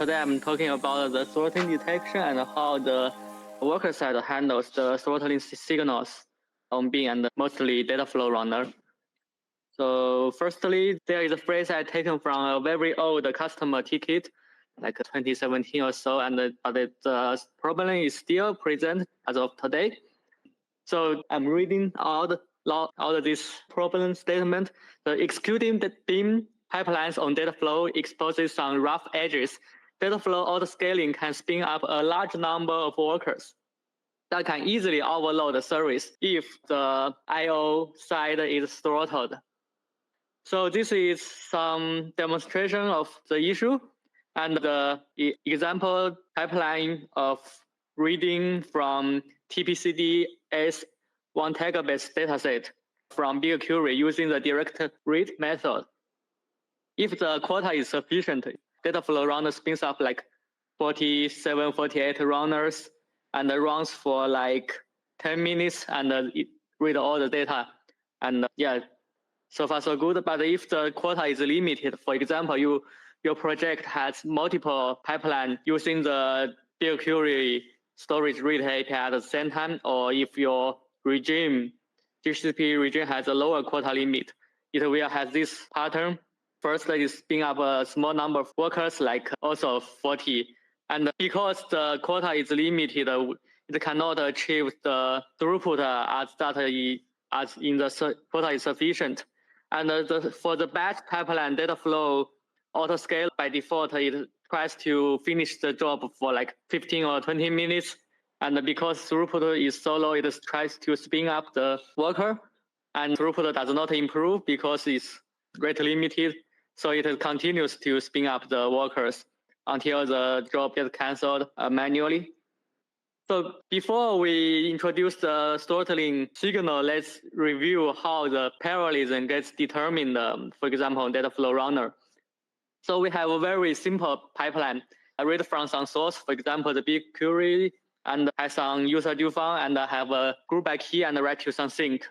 Today I'm talking about the throttling detection and how the worker side handles the throttling signals on Beam and mostly Dataflow runner. So firstly, there is a phrase I taken from a very old customer ticket, like 2017 or so, and the problem is still present as of today. So I'm reading out of this problem statement. The executing the Beam pipelines on Dataflow exposes some rough edges. Dataflow auto-scaling can spin up a large number of workers that can easily overload the service if the I/O side is throttled. So this is some demonstration of the issue and the example pipeline of reading from TPCD as 1 TB dataset from BigQuery using the direct read method. If the quota is sufficient, Dataflow runner spins up like 47, 48 runners and runs for like 10 minutes and it read all the data. And so far so good. But if the quota is limited, for example, your project has multiple pipelines using the BigQuery storage read API at the same time, or if your GCP regime has a lower quota limit, it will have this pattern. First, it spin up a small number of workers, like also 40. And because the quota is limited, it cannot achieve the throughput as in the quota is sufficient. And for the batch pipeline, Dataflow auto-scale by default, it tries to finish the job for like 15 or 20 minutes. And because throughput is so low, it tries to spin up the worker. And throughput does not improve because it's rate limited. So it continues to spin up the workers until the job gets canceled manually. So before we introduce the throttling signal, let's review how the parallelism gets determined, for example, on Dataflow runner. So we have a very simple pipeline. I read from some source, for example, the BigQuery, and has some user define, and I have a group by key and write to some sync.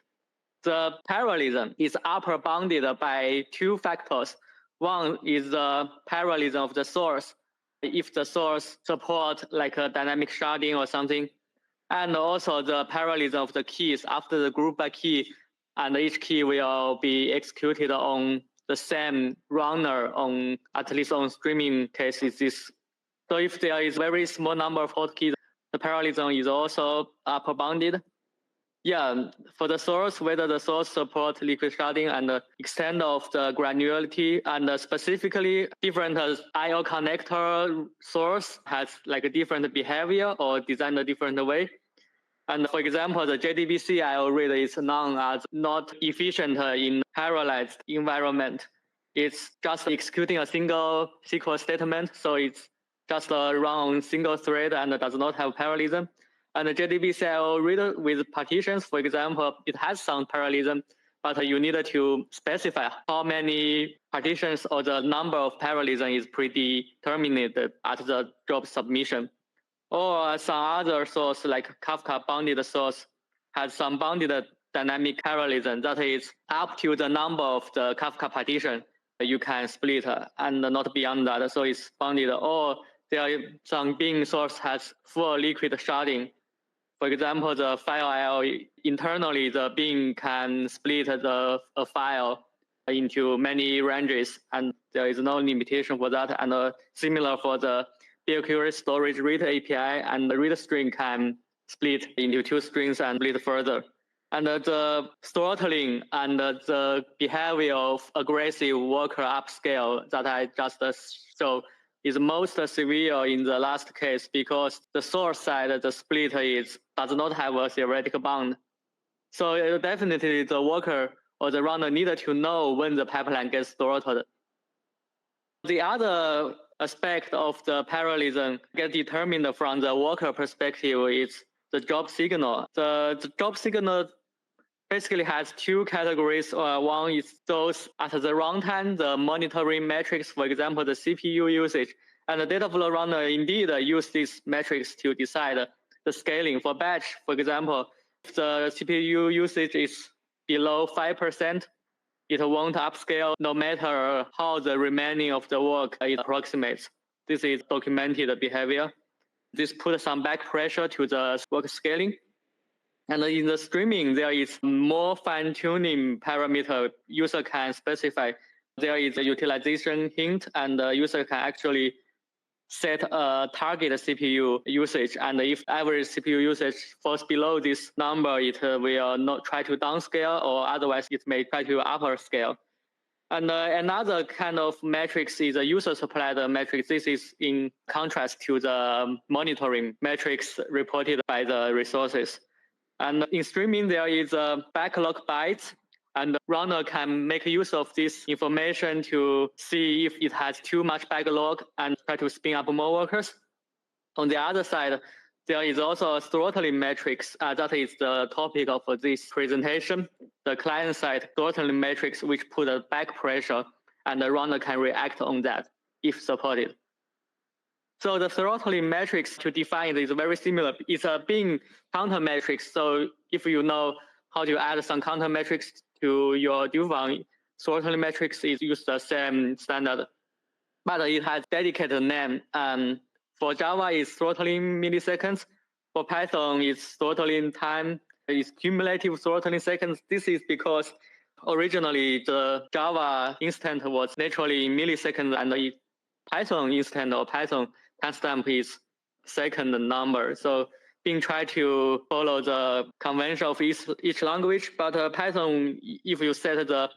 The parallelism is upper bounded by two factors. One is the parallelism of the source, if the source supports like a dynamic sharding or something, and also the parallelism of the keys after the group by key, and each key will be executed on the same runner on at least on streaming cases. So if there is a very small number of hotkeys, the parallelism is also upper bounded. Yeah, for the source, whether the source supports liquid sharding and the extent of the granularity, and specifically different I/O connector source has like a different behavior or designed a different way. And for example, the JDBC I/O read is known as not efficient in parallelized environment. It's just executing a single SQL statement, so it's just run on single thread and does not have parallelism. And the JDBC I/O reader with partitions, for example, it has some parallelism, but you need to specify how many partitions or the number of parallelism is predetermined at the job submission. Or some other source like Kafka bounded source has some bounded dynamic parallelism that is up to the number of the Kafka partition you can split and not beyond that. So it's bounded. Or there are some Beam source has full liquid sharding. For example, the file I/O internally, the Beam can split a file into many ranges, and there is no limitation for that. And similar for the BigQuery storage read API, and the read string can split into two strings and split further. And the throttling and the behavior of aggressive worker upscale that I just showed is most severe in the last case because the source side, the split does not have a theoretical bound. So definitely the worker or the runner needed to know when the pipeline gets throttled. The other aspect of the parallelism gets determined from the worker perspective is the job signal. The job signal basically has two categories. One is those at the runtime, the monitoring metrics, for example, the CPU usage. And the Dataflow runner indeed use these metrics to decide the scaling. For batch, for example, if the CPU usage is below 5%, it won't upscale no matter how the remaining of the work it approximates. This is documented behavior. This puts some back pressure to the work scaling. And in the streaming, there is more fine-tuning parameter user can specify. There is a utilization hint, and the user can actually set a target CPU usage. And if average CPU usage falls below this number, it will not try to downscale, or otherwise it may try to upper scale. And another kind of metrics is a user-supplied metrics. This is in contrast to the monitoring metrics reported by the resources. And in streaming, there is a backlog bytes, and the runner can make use of this information to see if it has too much backlog and try to spin up more workers. On the other side, there is also a throttling metrics. That is the topic of this presentation. The client-side throttling metrics, which put a back pressure, and the runner can react on that if supported. So the throttling metrics to define it is very similar. It's a bin counter metrics. So if you know how to add some counter metrics to your Duvang, throttling metrics is used the same standard, but it has dedicated name. For Java, it's throttling milliseconds. For Python, it's throttling time. It's cumulative throttling seconds. This is because originally the Java instant was naturally in milliseconds, and the Python instant or Python timestamp is second number. So being tried to follow the convention of each language, but Python, if you set the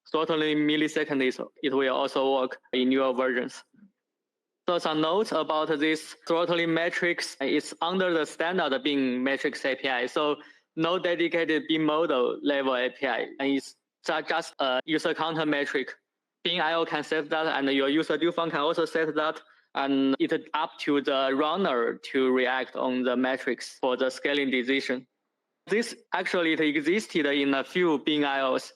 throttling millisecond, it will also work in newer versions. So some notes about this throttling metrics is under the standard bin metrics API. So no dedicated bin model level API, and it's just a user counter metric. Bin IO can set that, and your user Duvang can also set that. And it's up to the runner to react on the metrics for the scaling decision. This actually existed in a few bin IOs.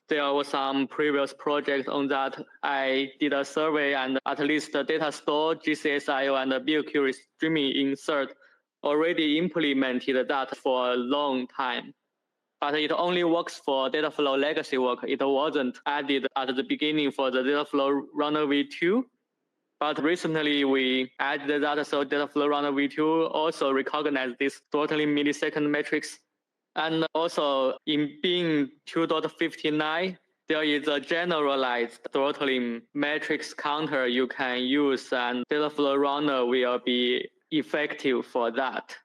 There was some previous projects on that. I did a survey, and at least the data store, GCS IO, and the BigQuery streaming insert already implemented that for a long time. But it only works for Dataflow legacy work. It wasn't added at the beginning for the Dataflow Runner v2. But recently we added that, so Dataflow Runner v2 also recognized this throttling millisecond metrics. And also in bin 2.59, there is a generalized throttling metrics counter you can use, and Dataflow Runner will be effective for that.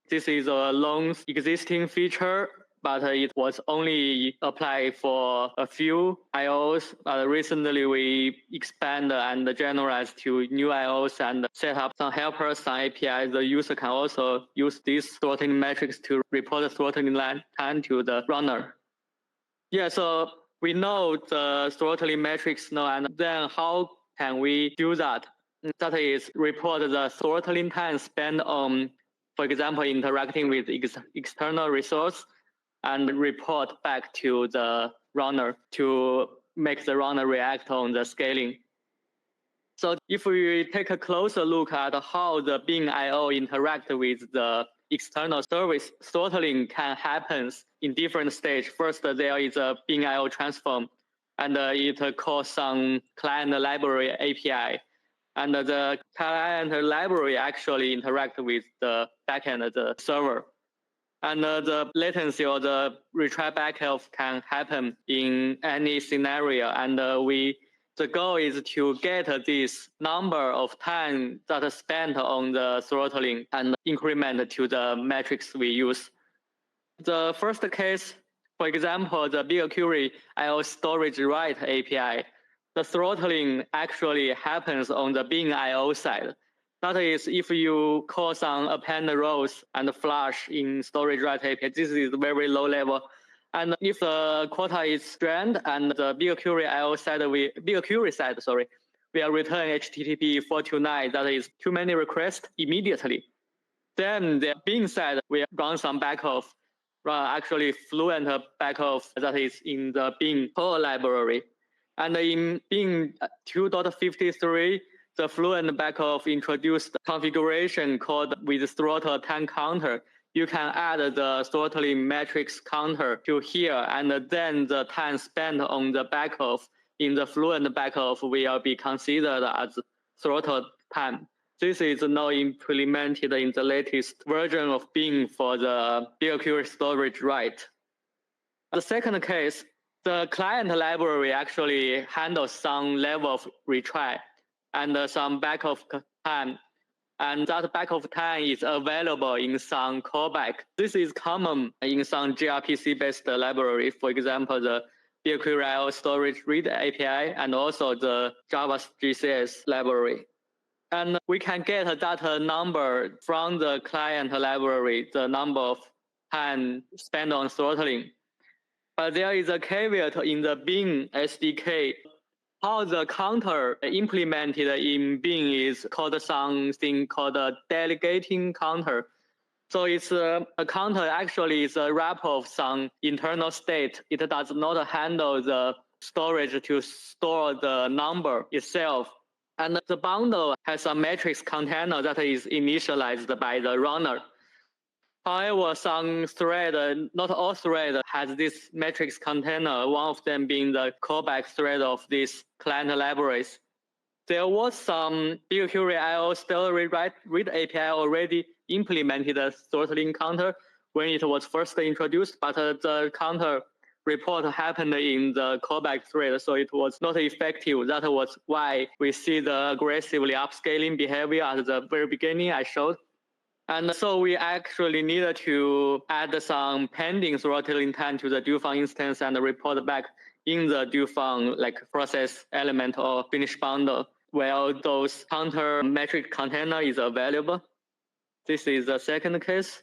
This is a long existing feature, but it was only applied for a few IOs. Recently, we expanded and generalized to new IOs and set up some helpers, some APIs. The user can also use these throttling metrics to report the throttling time to the runner. Yeah, so we know the throttling metrics now, and then how can we do that? That is, report the throttling time spent on, for example, interacting with external resource, and report back to the runner to make the runner react on the scaling. So if we take a closer look at how the bin IO interact with the external service, throttling can happen in different stages. First, there is a bin IO transform, and it calls some client library API. And the client library actually interact with the backend, the server. And the latency or the retry backup can happen in any scenario. And the goal is to get this number of time that is spent on the throttling and increment to the metrics we use. The first case, for example, the BigQuery IO storage write API, the throttling actually happens on the bin IO side. That is, if you call some append rows and flush in storage write API, this is very low level. And if the quota is strained and the BigQuery IO side, we will return HTTP 429, that is too many requests immediately. Then the bin side will run some backoff, actually fluent backoff that is in the bin core library. And in bin 2.53, the fluent backoff introduced configuration called with throttle time counter. You can add the throttling metrics counter to here, and then the time spent on the backoff in the fluent backoff will be considered as throttled time. This is now implemented in the latest version of Bing for the BigQuery storage write. The second case, the client library actually handles some level of retry and some backup time. And that backup time is available in some callback. This is common in some gRPC-based library. For example, the BigQuery storage read API and also the Java GCS library. And we can get a data number from the client library, the number of time spent on throttling. But there is a caveat in the Bing SDK. How the counter implemented in Bing is called something called a delegating counter. So it's a counter actually is a wrapper of some internal state. It does not handle the storage to store the number itself. And the bundle has a matrix container that is initialized by the runner. However, some thread, not all thread, has this matrix container, one of them being the callback thread of these client libraries. There was some BigQuery IO storage read API already implemented a throttling counter when it was first introduced, but the counter report happened in the callback thread, so it was not effective. That was why we see the aggressively upscaling behavior at the very beginning I showed. And so we actually needed to add some pending throttling time to the DoFun instance and report back in the DoFun like process element or finish bundle while those counter metric container is available. This is the second case.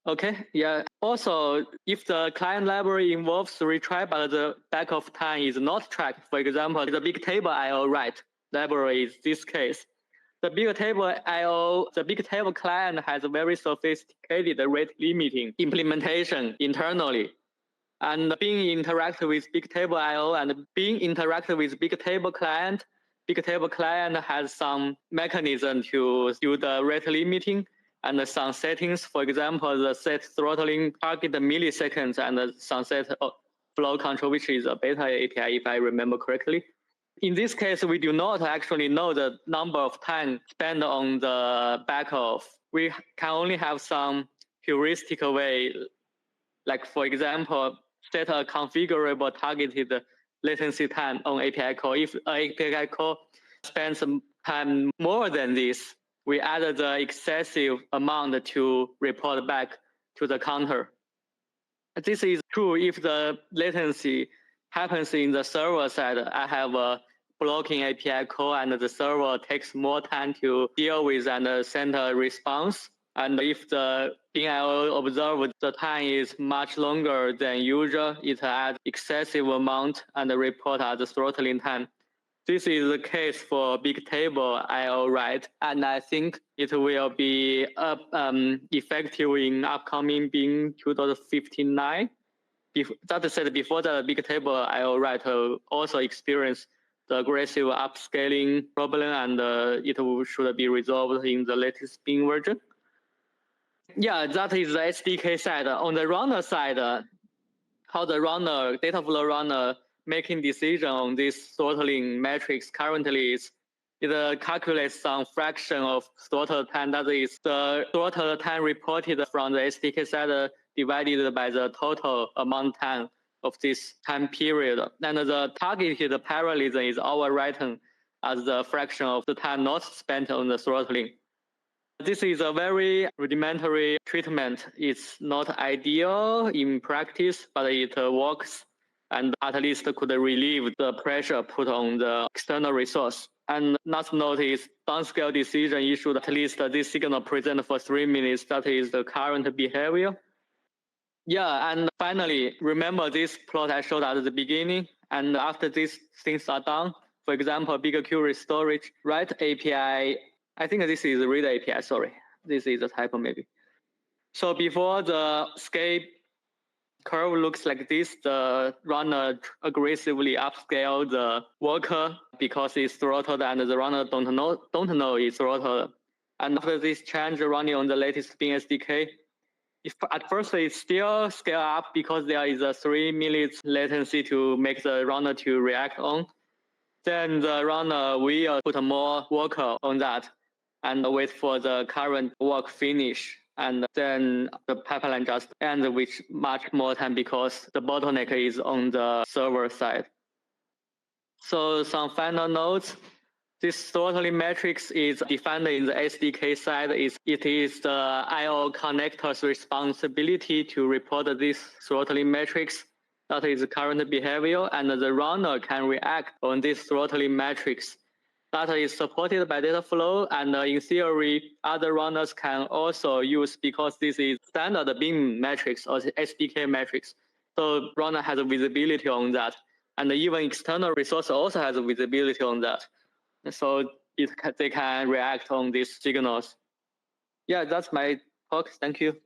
Okay, yeah. Also, if the client library involves retry, but the backup time is not tracked, for example, the Bigtable IO write library is this case. The Bigtable client has a very sophisticated rate limiting implementation internally. And being interact with Bigtable IO and being interact with Bigtable client has some mechanism to do the rate limiting and some settings. For example, the set throttling target milliseconds and some set flow control, which is a beta API, if I remember correctly. In this case, we do not actually know the number of time spent on the backoff. We can only have some heuristic way, like for example, set a configurable targeted latency time on API call. If an API call spends time more than this, we add the excessive amount to report back to the counter. This is true if the latency happens in the server side. I have a blocking API call and the server takes more time to deal with and send a response. And if the BIO observed the time is much longer than usual, it adds excessive amount and report as throttling time. This is the case for Bigtable IO write, and I think it will be effective in upcoming Bing 2059. That said, before the Bigtable IO write also experienced the aggressive upscaling problem, and it should be resolved in the latest Bing version. Yeah, that is the SDK side. On the runner side, how the runner, Dataflow runner, making decision on this throttling metrics currently is it calculates some fraction of throttle time. That is the throttle time reported from the SDK side divided by the total amount time of this time period. And the targeted parallelism is overwritten as the fraction of the time not spent on the throttling. This is a very rudimentary treatment. It's not ideal in practice, but it works and at least could relieve the pressure put on the external resource. And not notice downscale decision issued at least this signal present for 3 minutes. That is the current behavior. Yeah, and finally, remember this plot I showed at the beginning. And after these things are done, for example, BigQuery storage write API. I think this is read API, sorry. This is a typo maybe. So before the scale curve looks like this, the runner aggressively upscale the worker because it's throttled and the runner don't know it's throttled. And after this change running on the latest Bing SDK, if at first it still scale up because there is a 3 minutes latency to make the runner to react on. Then the runner will put more worker on that and wait for the current work finish. And then the pipeline just ends with much more time because the bottleneck is on the server side. So some final notes. This throttling matrix is defined in the SDK side. It is the I/O connector's responsibility to report this throttling matrix. That is the current behavior, and the runner can react on this throttling matrix. That is supported by Dataflow, and in theory, other runners can also use because this is standard bin matrix or SDK matrix. So runner has a visibility on that, and even external resource also has a visibility on that. So they can react on these signals. Yeah, that's my talk. Thank you.